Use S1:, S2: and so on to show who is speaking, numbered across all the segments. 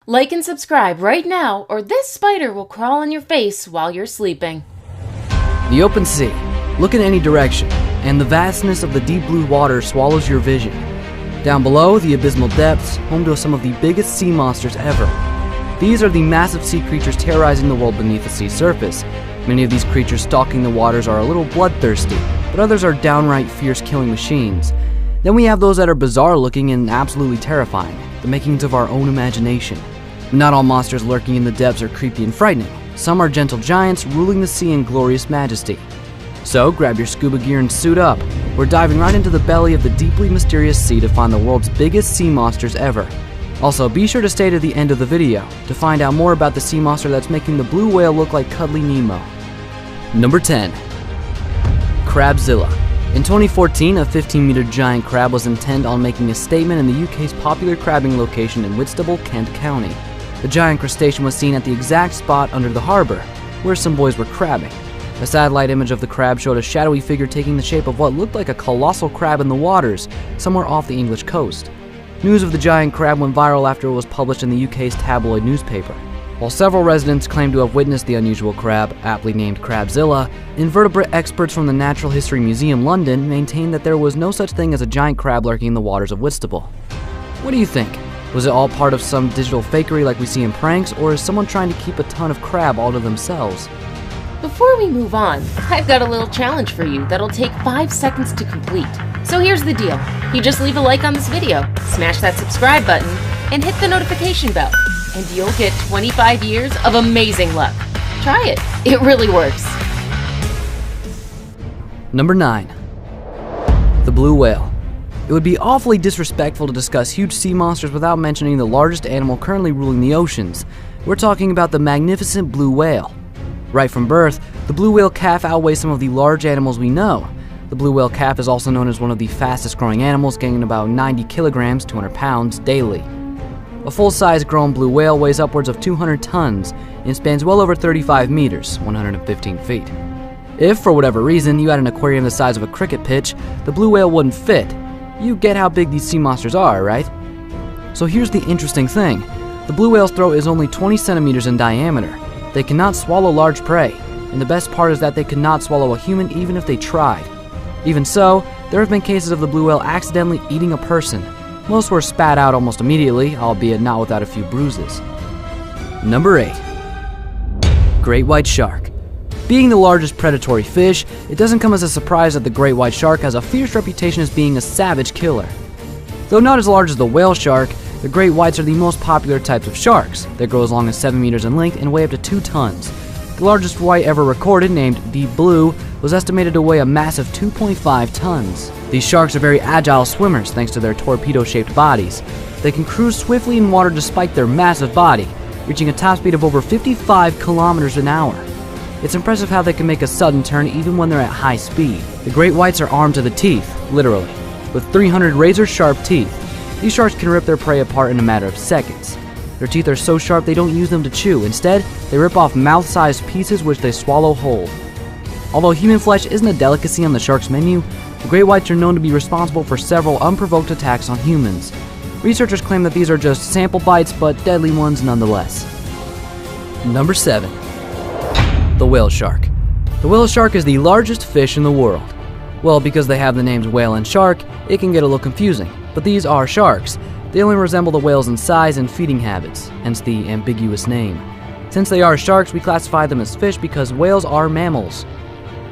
S1: Like and subscribe right now, or this spider will crawl on your face while you're sleeping.
S2: The open sea. Look in any direction, and the vastness of the deep blue water swallows your vision. Down below, the abysmal depths, home to some of the biggest sea monsters ever. These are the massive sea creatures terrorizing the world beneath the sea's surface. Many of these creatures stalking the waters are a little bloodthirsty, but others are downright fierce killing machines. Then we have those that are bizarre looking and absolutely terrifying, the makings of our own imagination. Not all monsters lurking in the depths are creepy and frightening. Some are gentle giants ruling the sea in glorious majesty. So grab your scuba gear and suit up. We're diving right into the belly of the deeply mysterious sea to find the world's biggest sea monsters ever. Also, be sure to stay to the end of the video to find out more about the sea monster that's making the blue whale look like cuddly Nemo. Number 10. Crabzilla. In 2014, a 15-meter giant crab was intent on making a statement in the UK's popular crabbing location in Whitstable, Kent County. The giant crustacean was seen at the exact spot under the harbor, where some boys were crabbing. A satellite image of the crab showed a shadowy figure taking the shape of what looked like a colossal crab in the waters, somewhere off the English coast. News of the giant crab went viral after it was published in the UK's tabloid newspaper. While several residents claim to have witnessed the unusual crab, aptly named Crabzilla, invertebrate experts from the Natural History Museum London maintain that there was no such thing as a giant crab lurking in the waters of Whitstable. What do you think? Was it all part of some digital fakery like we see in pranks, or is someone trying to keep a ton of crab all to themselves?
S1: Before we move on, I've got a little challenge for you that'll take 5 seconds to complete. So here's the deal. You just leave a like on this video, smash that subscribe button, and hit the notification bell, and you'll get 25 years of amazing luck. Try it. It really works.
S2: Number 9. The blue whale. It would be awfully disrespectful to discuss huge sea monsters without mentioning the largest animal currently ruling the oceans. We're talking about the magnificent blue whale. Right from birth, the blue whale calf outweighs some of the large animals we know. The blue whale calf is also known as one of the fastest growing animals, gaining about 90 kilograms, 200 pounds, daily. A full-size grown blue whale weighs upwards of 200 tons and spans well over 35 meters, 115 feet. If, for whatever reason, you had an aquarium the size of a cricket pitch, the blue whale wouldn't fit. You get how big these sea monsters are, right? So here's the interesting thing. The blue whale's throat is only 20 centimeters in diameter. They cannot swallow large prey, and the best part is that they cannot swallow a human even if they tried. Even so, there have been cases of the blue whale accidentally eating a person. Most were spat out almost immediately, albeit not without a few bruises. Number 8. Great white shark. Being the largest predatory fish, it doesn't come as a surprise that the great white shark has a fierce reputation as being a savage killer. Though not as large as the whale shark, the great whites are the most popular types of sharks. They grow as long as 7 meters in length and weigh up to 2 tons. The largest white ever recorded, named Deep Blue, was estimated to weigh a massive 2.5 tons. These sharks are very agile swimmers thanks to their torpedo-shaped bodies. They can cruise swiftly in water despite their massive body, reaching a top speed of over 55 kilometers an hour. It's impressive how they can make a sudden turn even when they're at high speed. The great whites are armed to the teeth, literally, with 300 razor-sharp teeth. These sharks can rip their prey apart in a matter of seconds. Their teeth are so sharp they don't use them to chew. Instead, they rip off mouth-sized pieces which they swallow whole. Although human flesh isn't a delicacy on the shark's menu, the great whites are known to be responsible for several unprovoked attacks on humans. Researchers claim that these are just sample bites, but deadly ones nonetheless. Number 7. The whale shark. The whale shark is the largest fish in the world. Well, because they have the names whale and shark, it can get a little confusing. But these are sharks. They only resemble the whales in size and feeding habits, hence the ambiguous name. Since they are sharks, we classify them as fish because whales are mammals.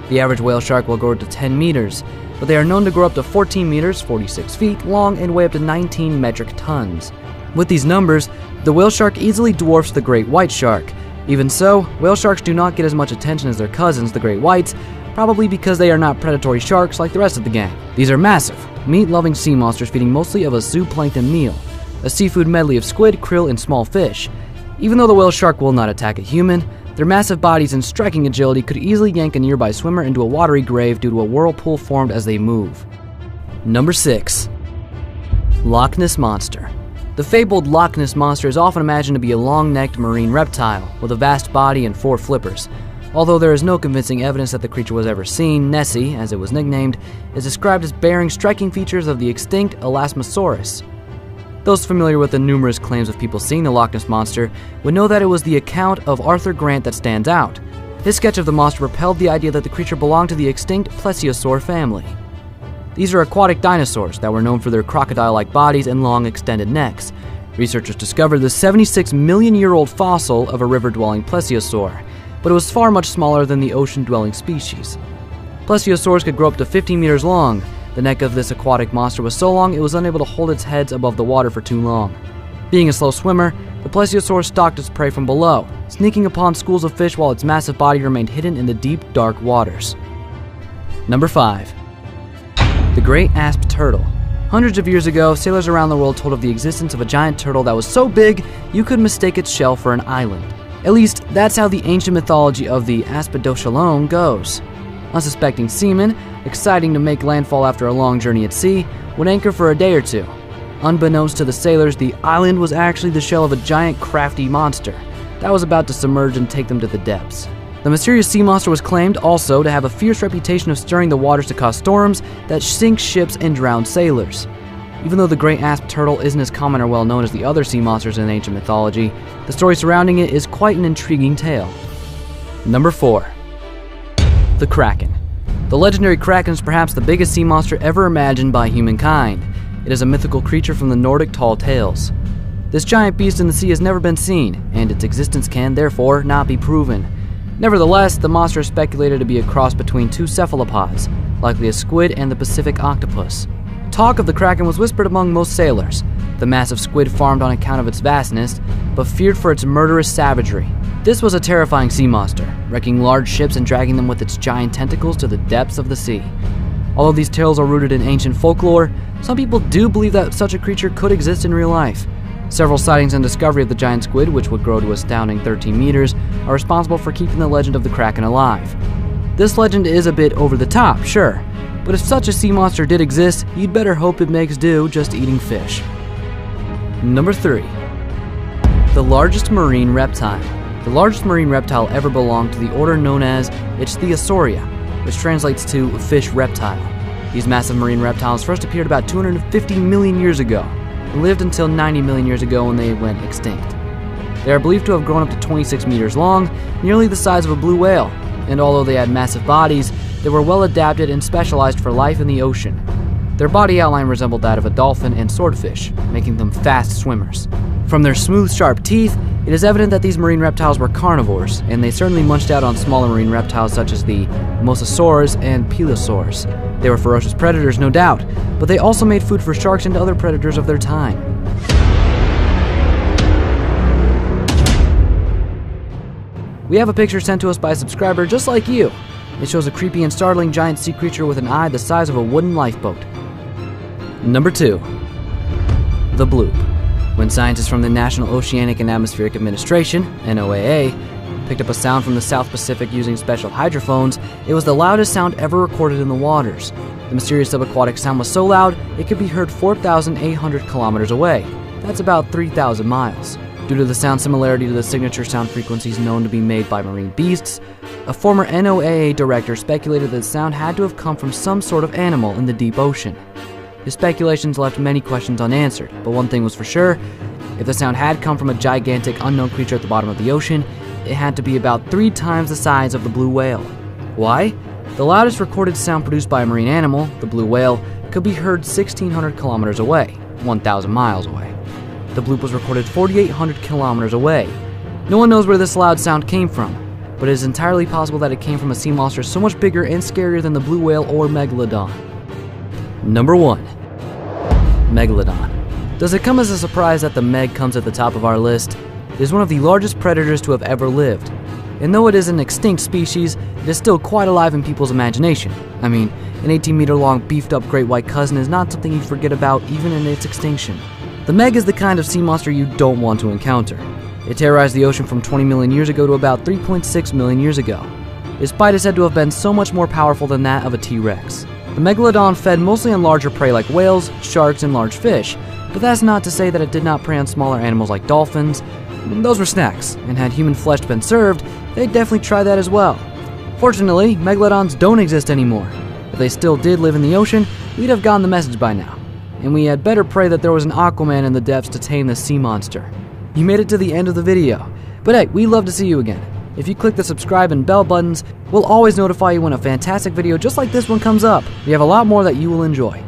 S2: The average whale shark will grow to 10 meters, but they are known to grow up to 14 meters, 46 feet long, and weigh up to 19 metric tons. With these numbers, the whale shark easily dwarfs the great white shark. Even so, whale sharks do not get as much attention as their cousins, the great whites, probably because they are not predatory sharks like the rest of the gang. These are massive, meat-loving sea monsters feeding mostly of a zooplankton meal, a seafood medley of squid, krill, and small fish. Even though the whale shark will not attack a human, their massive bodies and striking agility could easily yank a nearby swimmer into a watery grave due to a whirlpool formed as they move. Number 6. Loch Ness Monster. The fabled Loch Ness Monster is often imagined to be a long-necked marine reptile with a vast body and 4 flippers. Although there is no convincing evidence that the creature was ever seen, Nessie, as it was nicknamed, is described as bearing striking features of the extinct Elasmosaurus. Those familiar with the numerous claims of people seeing the Loch Ness Monster would know that it was the account of Arthur Grant that stands out. His sketch of the monster propelled the idea that the creature belonged to the extinct plesiosaur family. These are aquatic dinosaurs that were known for their crocodile-like bodies and long extended necks. Researchers discovered the 76-million-year-old fossil of a river-dwelling plesiosaur, but it was far much smaller than the ocean-dwelling species. Plesiosaurs could grow up to 15 meters long. The neck of this aquatic monster was so long it was unable to hold its heads above the water for too long. Being a slow swimmer, the plesiosaur stalked its prey from below, sneaking upon schools of fish while its massive body remained hidden in the deep, dark waters. Number 5. The Great Asp Turtle. Hundreds of years ago, sailors around the world told of the existence of a giant turtle that was so big you could mistake its shell for an island. At least, that's how the ancient mythology of the Aspidoshalon goes. Unsuspecting seamen, exciting to make landfall after a long journey at sea, would anchor for a day or two. Unbeknownst to the sailors, the island was actually the shell of a giant crafty monster that was about to submerge and take them to the depths. The mysterious sea monster was claimed also to have a fierce reputation of stirring the waters to cause storms that sink ships and drown sailors. Even though the Great Asp Turtle isn't as common or well known as the other sea monsters in ancient mythology, the story surrounding it is quite an intriguing tale. Number 4. The Kraken. The legendary Kraken is perhaps the biggest sea monster ever imagined by humankind. It is a mythical creature from the Nordic tall tales. This giant beast in the sea has never been seen, and its existence can, therefore, not be proven. Nevertheless, the monster is speculated to be a cross between two cephalopods, likely a squid and the Pacific octopus. Talk of the Kraken was whispered among most sailors. The massive squid farmed on account of its vastness, but feared for its murderous savagery. This was a terrifying sea monster, wrecking large ships and dragging them with its giant tentacles to the depths of the sea. Although these tales are rooted in ancient folklore, some people do believe that such a creature could exist in real life. Several sightings and discovery of the giant squid, which would grow to astounding 13 meters, are responsible for keeping the legend of the Kraken alive. This legend is a bit over the top, sure, but if such a sea monster did exist, you'd better hope it makes do just eating fish. Number 3. The largest marine reptile. The largest marine reptile ever belonged to the order known as Ichthyosauria, which translates to fish reptile. These massive marine reptiles first appeared about 250 million years ago, and lived until 90 million years ago when they went extinct. They are believed to have grown up to 26 meters long, nearly the size of a blue whale, and although they had massive bodies, they were well adapted and specialized for life in the ocean. Their body outline resembled that of a dolphin and swordfish, making them fast swimmers. From their smooth, sharp teeth, it is evident that these marine reptiles were carnivores, and they certainly munched out on smaller marine reptiles such as the mosasaurs and plesiosaurs. They were ferocious predators, no doubt, but they also made food for sharks and other predators of their time. We have a picture sent to us by a subscriber just like you. It shows a creepy and startling giant sea creature with an eye the size of a wooden lifeboat. Number 2. The Bloop. When scientists from the National Oceanic and Atmospheric Administration, NOAA, picked up a sound from the South Pacific using special hydrophones, it was the loudest sound ever recorded in the waters. The mysterious subaquatic sound was so loud, it could be heard 4,800 kilometers away. That's about 3,000 miles. Due to the sound similarity to the signature sound frequencies known to be made by marine beasts, a former NOAA director speculated that the sound had to have come from some sort of animal in the deep ocean. His speculations left many questions unanswered, but one thing was for sure: if the sound had come from a gigantic unknown creature at the bottom of the ocean, it had to be about 3 times the size of the blue whale. Why? The loudest recorded sound produced by a marine animal, the blue whale, could be heard 1,600 kilometers away, 1,000 miles away. The bloop was recorded 4,800 kilometers away. No one knows where this loud sound came from, but it is entirely possible that it came from a sea monster so much bigger and scarier than the blue whale or megalodon. Number 1. Megalodon. Does it come as a surprise that the Meg comes at the top of our list? It is one of the largest predators to have ever lived. And though it is an extinct species, it is still quite alive in people's imagination. I mean, an 18-meter-long beefed-up great white cousin is not something you forget about even in its extinction. The Meg is the kind of sea monster you don't want to encounter. It terrorized the ocean from 20 million years ago to about 3.6 million years ago. Its bite is said to have been so much more powerful than that of a T-Rex. The Megalodon fed mostly on larger prey like whales, sharks, and large fish, but that's not to say that it did not prey on smaller animals like dolphins. Those were snacks, and had human flesh been served, they'd definitely try that as well. Fortunately, Megalodons don't exist anymore. If they still did live in the ocean, we'd have gotten the message by now. and we had better pray that there was an Aquaman in the depths to tame the sea monster. You made it to the end of the video, but hey, we'd love to see you again. If you click the subscribe and bell buttons, we'll always notify you when a fantastic video just like this one comes up. We have a lot more that you will enjoy.